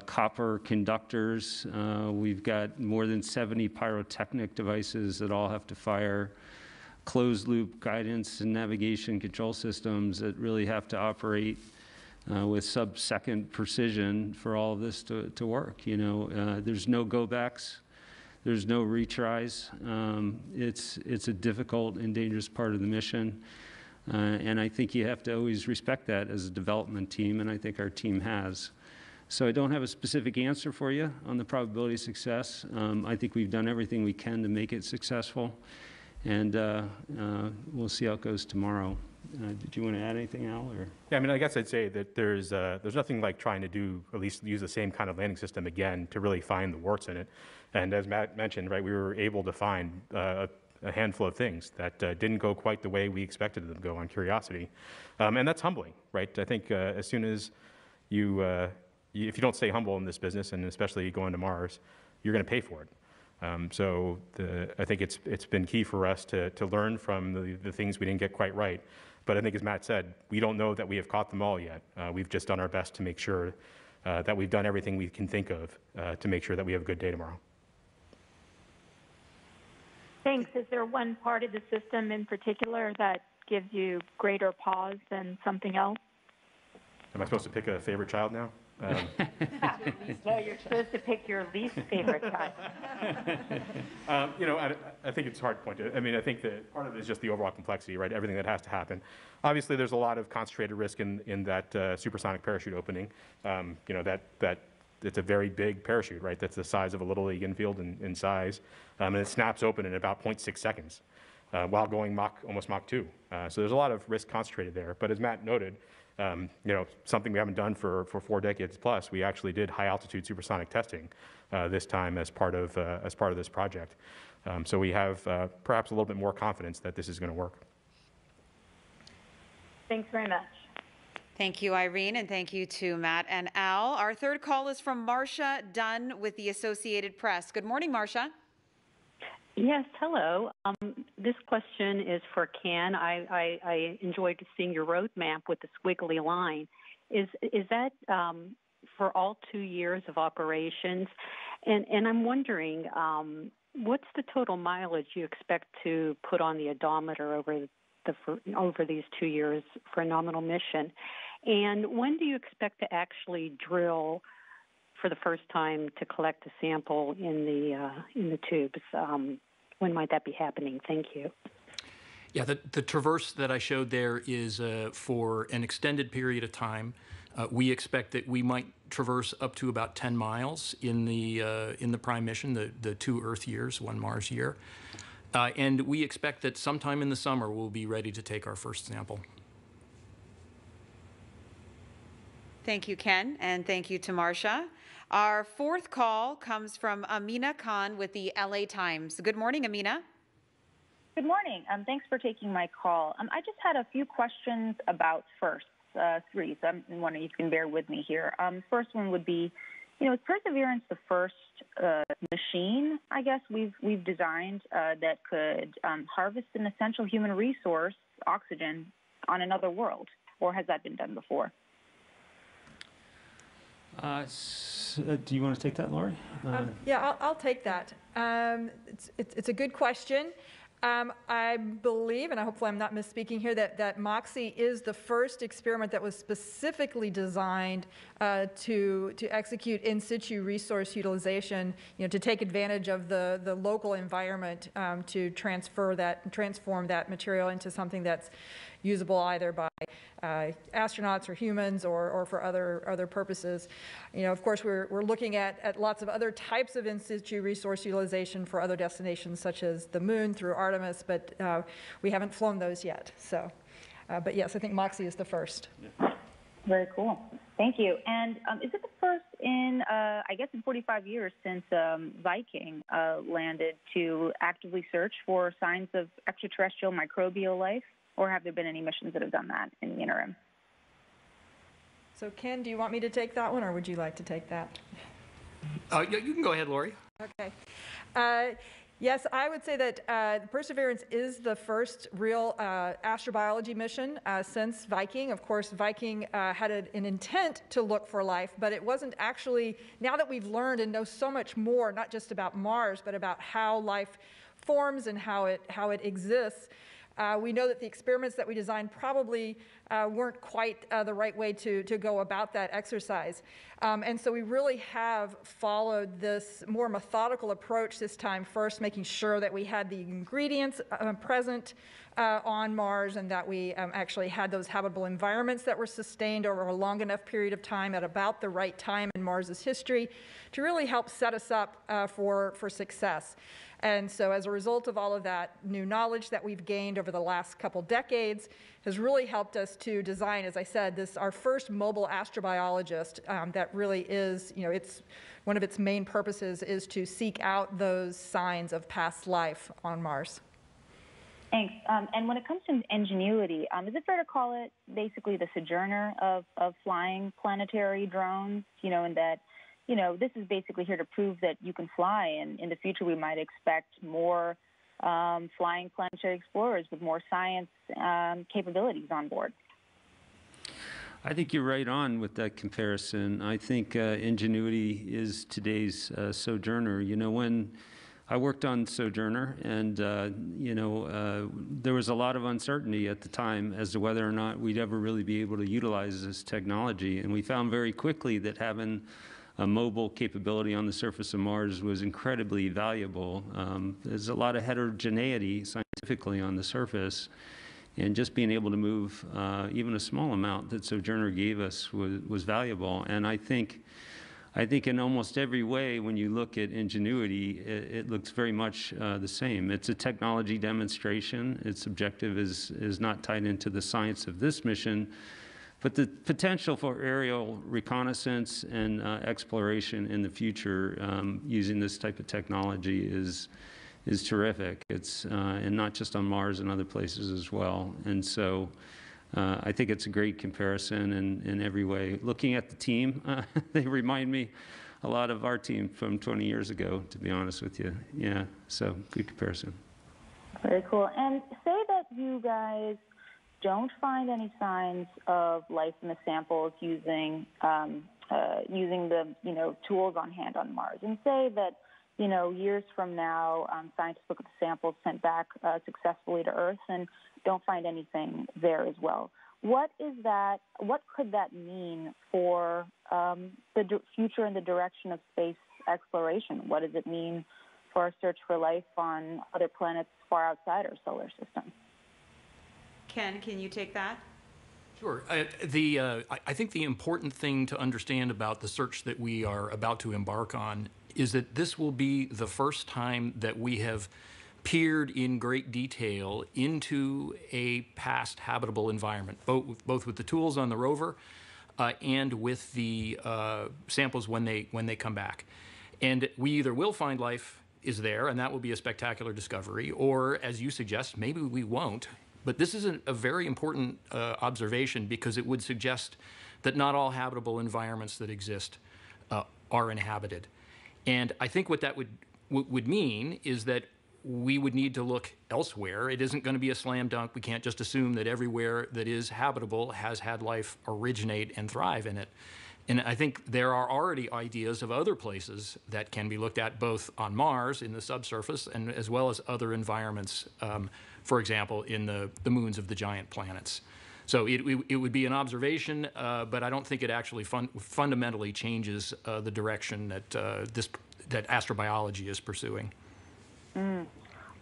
copper conductors. We've got more than 70 pyrotechnic devices that all have to fire, closed-loop guidance and navigation control systems that really have to operate with sub-second precision for all of this to work. You know, there's no go-backs, there's no retries. It's a difficult and dangerous part of the mission, and I think you have to always respect that as a development team, and I think our team has. So I don't have a specific answer for you on the probability of success. I think we've done everything we can to make it successful, and we'll see how it goes tomorrow. Did you want to add anything, Al? Or? Yeah, I mean, I guess I'd say that there's nothing like trying to at least use the same kind of landing system again to really find the warts in it. And as Matt mentioned, right, we were able to find a a handful of things that didn't go quite the way we expected them to go on Curiosity. And that's humbling, right? I think as soon as if you don't stay humble in this business, and especially going to Mars, you're going to pay for it. So I think it's been key for us to learn from the things we didn't get quite right. But I think, as Matt said, we don't know that we have caught them all yet. We've just done our best to make sure that we've done everything we can think of to make sure that we have a good day tomorrow. Thanks. Is there one part of the system in particular that gives you greater pause than something else? Am I supposed to pick a favorite child now? No, you're supposed to pick your least favorite child. I think it's hard to point to. I mean, I think that part of it is just the overall complexity, right? Everything that has to happen. Obviously, there's a lot of concentrated risk in that supersonic parachute opening. That it's a very big parachute, right? That's the size of a Little League infield in size. And it snaps open in about 0.6 seconds while going almost Mach 2. So there's a lot of risk concentrated there. But as Matt noted, something we haven't done for 4 decades plus, we actually did high altitude supersonic testing this time as part of this project. So we have perhaps a little bit more confidence that this is going to work. Thanks very much. Thank you, Irene, and thank you to Matt and Al. Our third call is from Marcia Dunn with the Associated Press. Good morning, Marcia. Yes, hello. This question is for Ken. I enjoyed seeing your roadmap with the squiggly line. Is that for all 2 years of operations? And I'm wondering, what's the total mileage you expect to put on the odometer over these 2 years for a nominal mission? And when do you expect to actually drill for the first time to collect a sample in the tubes? When might that be happening? Thank you. Yeah, the traverse that I showed there is for an extended period of time. We expect that we might traverse up to about 10 miles in the prime mission, the 2 Earth years, 1 Mars year. And we expect that sometime in the summer we'll be ready to take our first sample. Thank you, Ken, and thank you to Marcia. Our fourth call comes from Amina Khan with the LA Times. Good morning, Amina. Good morning. Thanks for taking my call. I just had a few questions about firsts, 3, so I'm wondering if you can bear with me here. First one would be, is Perseverance the first machine, I guess, we've designed that could harvest an essential human resource, oxygen, on another world, or has that been done before? Do you want to take that, Lori? Yeah, I'll take that. It's a good question. I believe, and hopefully I'm not misspeaking here, that MOXIE is the first experiment that was specifically designed to execute in situ resource utilization, to take advantage of the local environment to transform that material into something that's usable either by astronauts or humans or for other purposes. Of course, we're looking at lots of other types of in situ resource utilization for other destinations such as the moon through Artemis, but we haven't flown those yet. So, but yes, I think MOXIE is the first. Very cool. Thank you. And is it the first in, I guess, in 45 years since Viking landed to actively search for signs of extraterrestrial microbial life? Or have there been any missions that have done that in the interim? So Ken, do you want me to take that one, or would you like to take that? Yeah, you can go ahead, Lori. Okay. Yes, I would say that Perseverance is the first real astrobiology mission since Viking. Of course, Viking had an intent to look for life, but it wasn't actually, now that we've learned and know so much more, not just about Mars, but about how life forms and how it exists, we know that the experiments that we designed probably weren't quite the right way to go about that exercise. And so we really have followed this more methodical approach this time, first making sure that we had the ingredients present on Mars and that we actually had those habitable environments that were sustained over a long enough period of time at about the right time in Mars's history to really help set us up for success. And so as a result of all of that new knowledge that we've gained over the last couple decades has really helped us to design, as I said, our first mobile astrobiologist that really is, it's one of its main purposes is to seek out those signs of past life on Mars. Thanks. And when it comes to Ingenuity, is it fair to call it basically the sojourner of flying planetary drones? You know, in that, you know, this is basically here to prove that you can fly, and in the future we might expect more flying planetary explorers with more science capabilities on board. I think you're right on with that comparison. I think Ingenuity is today's Sojourner. You know, when I worked on Sojourner, and there was a lot of uncertainty at the time as to whether or not we'd ever really be able to utilize this technology. And we found very quickly that having a mobile capability on the surface of Mars was incredibly valuable. There's a lot of heterogeneity scientifically on the surface, and just being able to move even a small amount that Sojourner gave us was valuable. And I think in almost every way, when you look at Ingenuity, it looks very much the same. It's a technology demonstration. Its objective is not tied into the science of this mission, but the potential for aerial reconnaissance and exploration in the future using this type of technology is terrific. It's and not just on Mars and other places as well. And so I think it's a great comparison in every way. Looking at the team, they remind me a lot of our team from 20 years ago, to be honest with you. Yeah, so good comparison. Very cool. And say that you guys don't find any signs of life in the samples using the tools on hand on Mars, and say that years from now, scientists look at the samples sent back successfully to Earth and don't find anything there as well. What could that mean for the future and the direction of space exploration? What does it mean for our search for life on other planets far outside our solar system? Ken, can you take that? Sure. I think the important thing to understand about the search that we are about to embark on is that this will be the first time that we have peered in great detail into a past habitable environment, both with the tools on the rover and with the samples when they come back. And we either will find life is there, and that will be a spectacular discovery, or, as you suggest, maybe we won't. But this is a very important observation, because it would suggest that not all habitable environments that exist are inhabited. And I think what that would mean is that we would need to look elsewhere. It isn't going to be a slam dunk. We can't just assume that everywhere that is habitable has had life originate and thrive in it. And I think there are already ideas of other places that can be looked at, both on Mars in the subsurface and as well as other environments, for example, in the moons of the giant planets. So it would be an observation, but I don't think it actually fundamentally changes the direction that astrobiology is pursuing.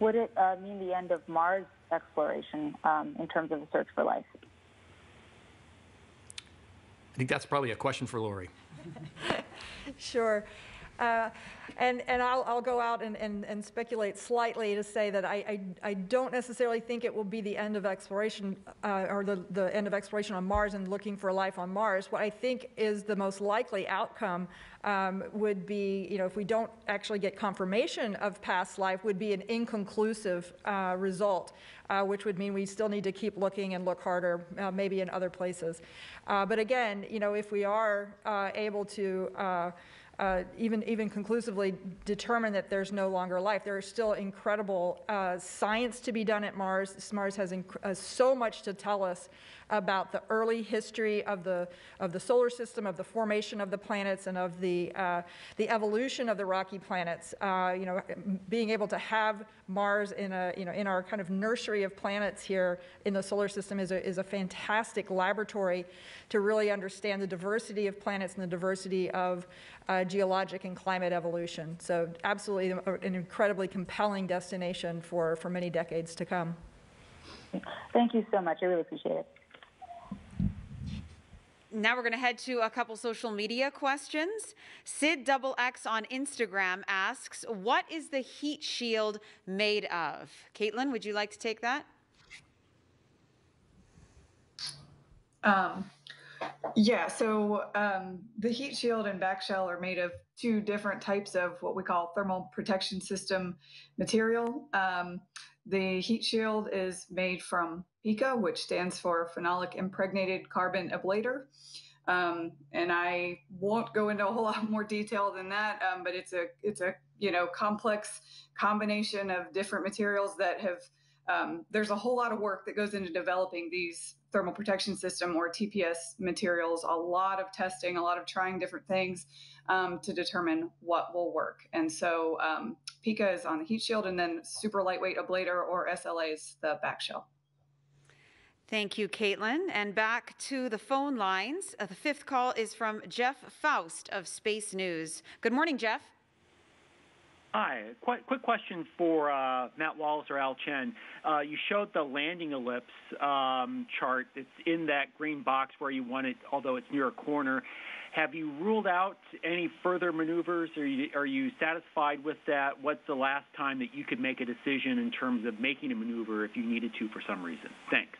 Would it mean the end of Mars exploration in terms of the search for life? I think that's probably a question for Lori. Sure. And I'll go out and speculate slightly to say that I don't necessarily think it will be the end of exploration or the end of exploration on Mars and looking for life on Mars. What I think is the most likely outcome would be, if we don't actually get confirmation of past life, would be an inconclusive result, which would mean we still need to keep looking and look harder, maybe in other places. But again, if we are able to even conclusively determine that there's no longer life, there is still incredible science to be done at Mars. Mars has so much to tell us about the early history of the solar system, of the formation of the planets, and of the evolution of the rocky planets. Being able to have Mars in our kind of nursery of planets here in the solar system is a fantastic laboratory to really understand the diversity of planets and the diversity of geologic and climate evolution. So absolutely an incredibly compelling destination for many decades to come. Thank you so much. I really appreciate it. Now we're going to head to a couple social media questions. SidXX on Instagram asks, what is the heat shield made of? Caitlin, would you like to take that? Yeah, so the heat shield and back shell are made of two different types of what we call thermal protection system material. The heat shield is made from PICA, which stands for Phenolic Impregnated Carbon Ablator. And I won't go into a whole lot more detail than that, but it's a complex combination of different materials that have. There's a whole lot of work that goes into developing these thermal protection system or TPS materials. A lot of testing, a lot of trying different things to determine what will work. And so PICA is on the heat shield, and then super lightweight ablator or SLA is the back shell. Thank you, Caitlin. And back to the phone lines. The fifth call is from Jeff Faust of Space News. Good morning, Jeff. Hi. Quick question for Matt Wallace or Al Chen. You showed the landing ellipse chart. It's in that green box where you want it, although it's near a corner. Have you ruled out any further maneuvers? Are you satisfied with that? What's the last time that you could make a decision in terms of making a maneuver if you needed to for some reason? Thanks.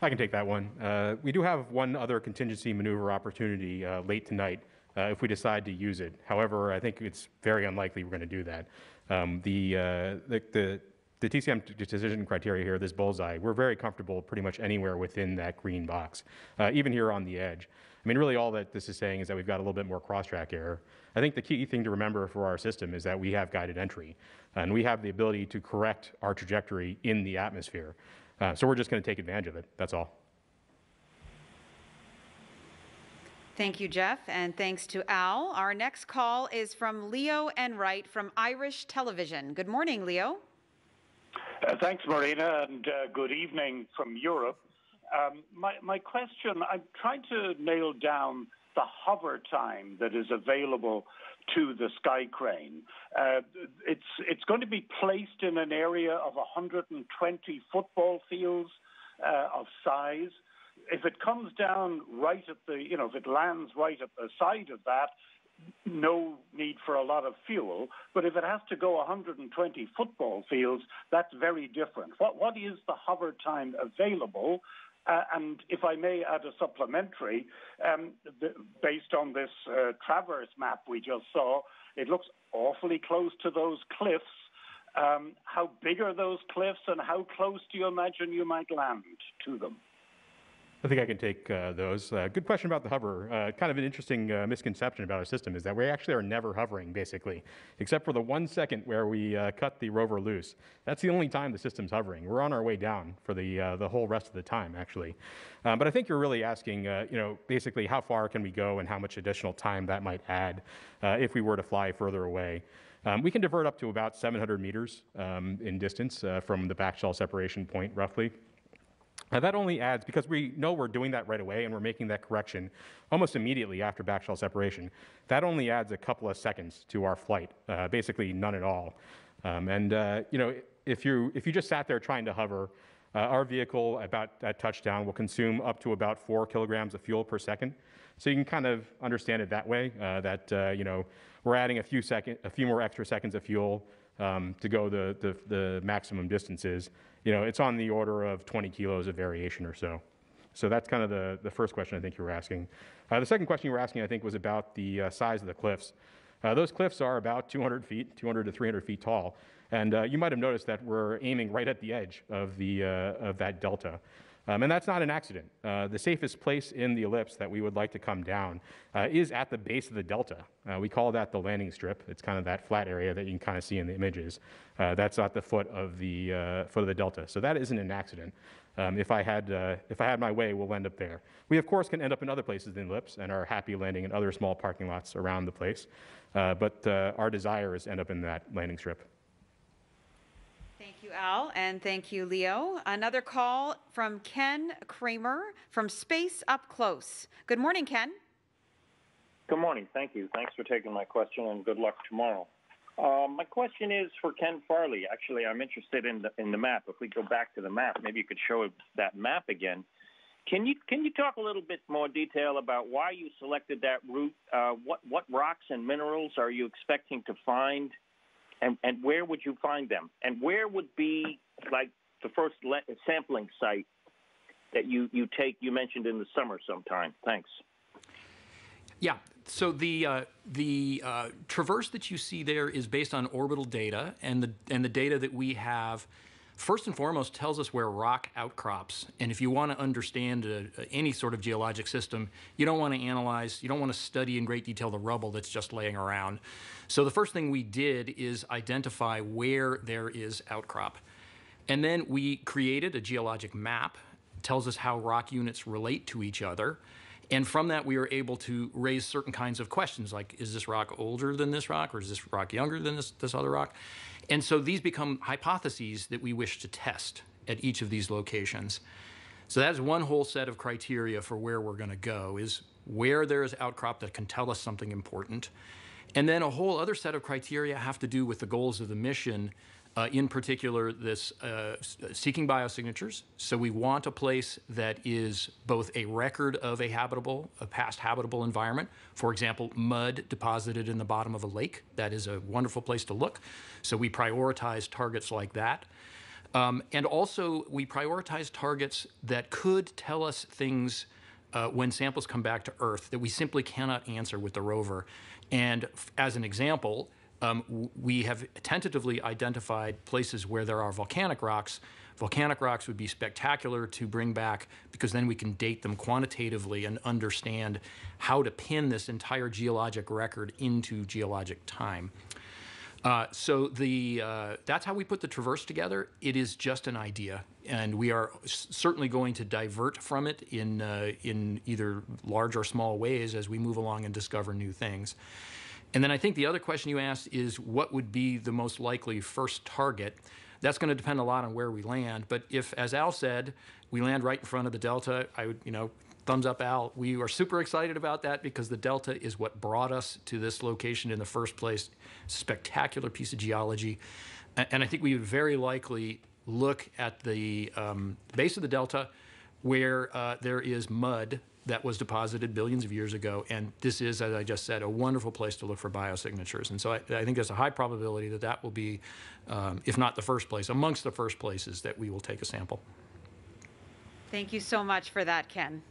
I can take that one. We do have one other contingency maneuver opportunity late tonight if we decide to use it. However, I think it's very unlikely we're going to do that. The TCM decision criteria here, this bullseye, we're very comfortable pretty much anywhere within that green box, even here on the edge. I mean, really all that this is saying is that we've got a little bit more cross-track error. I think the key thing to remember for our system is that we have guided entry, and we have the ability to correct our trajectory in the atmosphere. So we're just going to take advantage of it. That's all. Thank you, Jeff, and thanks to Al. Our next call is from Leo Enright from Irish Television. Good morning, Leo. Thanks, Marina, and good evening from Europe. My question, I'm trying to nail down the hover time that is available to the sky crane. It's going to be placed in an area of 120 football fields of size. If it comes down right at the, if it lands right at the side of that, no need for a lot of fuel. But if it has to go 120 football fields, that's very different. What is the hover time available? And if I may add a supplementary, based on this traverse map we just saw, it looks awfully close to those cliffs. How big are those cliffs, and how close do you imagine you might land to them? I think I can take those. Good question about the hover. Kind of an interesting misconception about our system is that we actually are never hovering, basically, except for the 1 second where we cut the rover loose. That's the only time the system's hovering. We're on our way down for the whole rest of the time, actually. But I think you're really asking, basically how far can we go and how much additional time that might add if we were to fly further away. We can divert up to about 700 meters in distance from the back shell separation point, roughly. That only adds, because we know we're doing that right away and we're making that correction almost immediately after back shell separation, that only adds a couple of seconds to our flight, basically none at all. If you just sat there trying to hover, our vehicle at touchdown will consume up to about 4 kilograms of fuel per second. So you can kind of understand it that way, we're adding a few more extra seconds of fuel to go the maximum distances. It's on the order of 20 kilos of variation or so. So that's kind of the first question I think you were asking. The second question you were asking, I think, was about the size of the cliffs. Those cliffs are about 200 to 300 feet tall. And you might have noticed that we're aiming right at the edge of that delta. And that's not an accident. The safest place in the ellipse that we would like to come down is at the base of the delta. We call that the landing strip. It's kind of that flat area that you can kind of see in the images. That's at the foot of the delta. So that isn't an accident. If I had my way, we'll end up there. We of course can end up in other places in the ellipse and are happy landing in other small parking lots around the place. But our desire is to end up in that landing strip. Thank you, Al, and thank you, Leo. Another call from Ken Kramer from Space Up Close. Good morning, Ken. Good morning. Thank you. Thanks for taking my question, and good luck tomorrow. My question is for Ken Farley. Actually, I'm interested in the map. If we go back to the map, maybe you could show that map again. Can you talk a little bit more detail about why you selected that route? What rocks and minerals are you expecting to find? And where would you find them? And where would be like the first sampling site that you mentioned in the summer sometime? Thanks. Yeah. So the traverse that you see there is based on orbital data, and the data that we have first and foremost tells us where rock outcrops. And if you want to understand any sort of geologic system, you don't want to analyze, you don't want to study in great detail the rubble that's just laying around. So the first thing we did is identify where there is outcrop. And then we created a geologic map. It tells us how rock units relate to each other. And from that, we were able to raise certain kinds of questions, like, is this rock older than this rock, or is this rock younger than this other rock? And so these become hypotheses that we wish to test at each of these locations. So that is one whole set of criteria for where we're going to go, is where there is outcrop that can tell us something important. And then a whole other set of criteria have to do with the goals of the mission, in particular, this seeking biosignatures. So we want a place that is both a record of a past habitable environment. For example, mud deposited in the bottom of a lake. That is a wonderful place to look. So we prioritize targets like that. And also, we prioritize targets that could tell us things when samples come back to Earth that we simply cannot answer with the rover. And as an example, we have tentatively identified places where there are volcanic rocks. Volcanic rocks would be spectacular to bring back because then we can date them quantitatively and understand how to pin this entire geologic record into geologic time. So that's how we put the traverse together. It is just an idea, and we are certainly going to divert from it in either large or small ways as we move along and discover new things. And then I think the other question you asked is what would be the most likely first target? That's going to depend a lot on where we land. But if, as Al said, we land right in front of the Delta, I would, thumbs up, Al. We are super excited about that because the Delta is what brought us to this location in the first place. Spectacular piece of geology. And I think we would very likely look at the base of the Delta where there is mud that was deposited billions of years ago. And this is, as I just said, a wonderful place to look for biosignatures. And so I think there's a high probability that that will be, if not the first place, amongst the first places that we will take a sample. Thank you so much for that, Ken.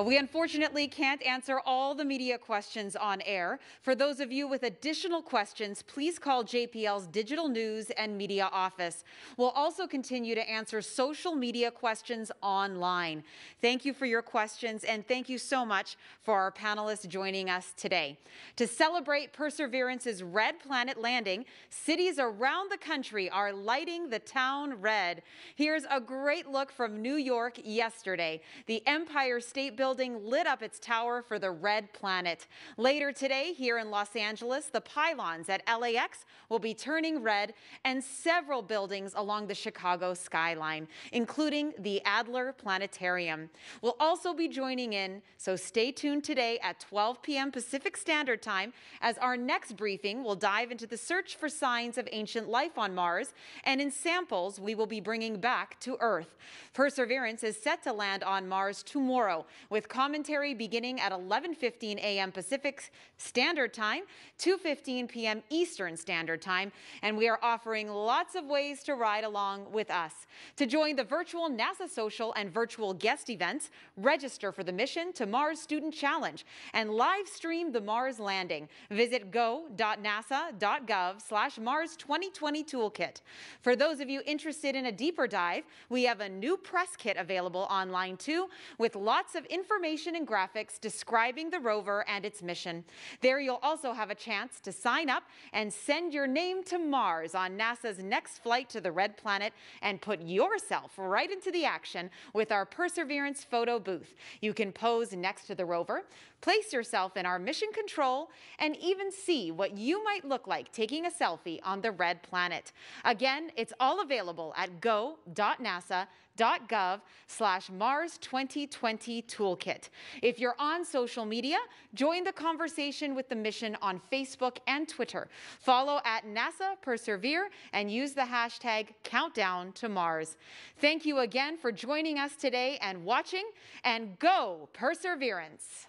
We unfortunately can't answer all the media questions on air. For those of you with additional questions, please call JPL's Digital News and Media Office. We'll also continue to answer social media questions online. Thank you for your questions, and thank you so much for our panelists joining us today. To celebrate Perseverance's Red Planet landing, cities around the country are lighting the town red. Here's a great look from New York yesterday. The Empire State Building lit up its tower for the Red Planet. Later today, here in Los Angeles, the pylons at LAX will be turning red, and several buildings along the Chicago skyline, including the Adler Planetarium, will also be joining in, so stay tuned today at 12 p.m. Pacific Standard Time, as our next briefing will dive into the search for signs of ancient life on Mars, and in samples we will be bringing back to Earth. Perseverance is set to land on Mars tomorrow, with commentary beginning at 11:15 a.m. Pacific Standard Time, 2:15 p.m. Eastern Standard Time, and we are offering lots of ways to ride along with us. To join the virtual NASA social and virtual guest events, register for the Mission to Mars Student Challenge and live stream the Mars landing. Visit go.nasa.gov/Mars 2020 Toolkit. For those of you interested in a deeper dive, we have a new press kit available online too, with lots of information and graphics describing the rover and its mission. There you'll also have a chance to sign up and send your name to Mars on NASA's next flight to the Red Planet and put yourself right into the action with our Perseverance photo booth. You can pose next to the rover, place yourself in our mission control, and even see what you might look like taking a selfie on the Red Planet. Again, it's all available at go.nasa.gov/Mars 2020 Toolkit. If you're on social media, join the conversation with the mission on Facebook and Twitter. Follow at NASA Persevere and use the hashtag #CountdownToMars. Thank you again for joining us today and watching, and go Perseverance!